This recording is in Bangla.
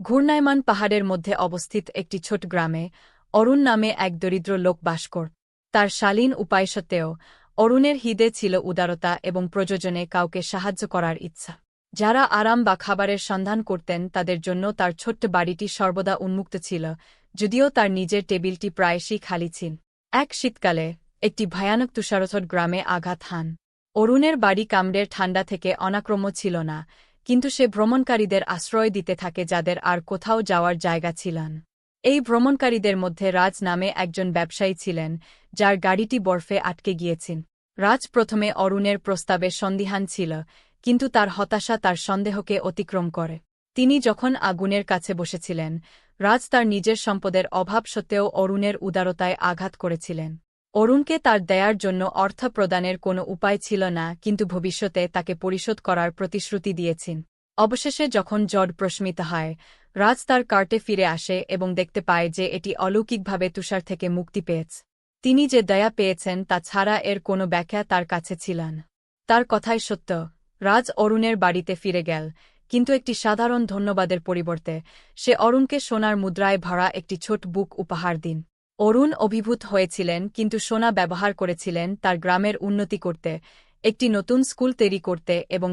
ঘূর্ণায়মান পাহাড়ের মধ্যে অবস্থিত একটি ছোট গ্রামে অরুণ নামে এক দরিদ্র লোক বাস করত। তার শালীন উপায় সত্ত্বেও অরুণের হৃদয়ে ছিল উদারতা এবং প্রয়োজনে কাউকে সাহায্য করার ইচ্ছা। যারা আরাম বা খাবারের সন্ধান করতেন তাদের জন্য তার ছোট্ট বাড়িটি সর্বদা উন্মুক্ত ছিল, যদিও তার নিজের টেবিলটি প্রায়শই খালি ছিল। এক শীতকালে একটি ভয়ানক তুষারঝড় গ্রামে আঘাত হান। অরুণের বাড়ি কামড়ের ঠান্ডা থেকে অনাক্রম্য ছিল না, কিন্তু সে ভ্রমণকারীদের আশ্রয় দিতে থাকে যাদের আর কোথাও যাওয়ার জায়গা ছিল না। এই ভ্রমণকারীদের মধ্যে রাজ নামে একজন ব্যবসায়ী ছিলেন, যার গাড়িটি বরফে আটকে গিয়েছিল। রাজ প্রথমে অরুণের প্রস্তাবে সন্দিহান ছিল, কিন্তু তার হতাশা তার সন্দেহকে অতিক্রম করে। তিনি যখন আগুনের কাছে বসেছিলেন, রাজ তার নিজের সম্পদের অভাব সত্ত্বেও অরুণের উদারতায় আঘাত করেছিলেন। অরুণকে তার দেয়ার জন্য অর্থ প্রদানের কোনো উপায় ছিল না, কিন্তু ভবিষ্যতে তাকে পরিশোধ করার প্রতিশ্রুতি দিয়েছেন। অবশেষে যখন ঝড় প্রশমিত হয়, রাজ তার কার্টে ফিরে আসে এবং দেখতে পায় যে এটি অলৌকিকভাবে তুষার থেকে মুক্তি পেয়েছে। তিনি যে দয়া পেয়েছেন তা ছাড়া এর কোনো ব্যাখ্যা তার কাছে ছিল না। তার কথাই সত্য, রাজ অরুণের বাড়িতে ফিরে গেল, কিন্তু একটি সাধারণ ধন্যবাদের পরিবর্তে সে অরুণকে সোনার মুদ্রায় ভরা একটি ছোট বুক উপহার দিন। অরুণ অভিভূত হয়েছিলেন, কিন্তু সোনা ব্যবহার করেছিলেন তার গ্রামের উন্নতি করতে, একটি নতুন স্কুল তৈরি করতে এবং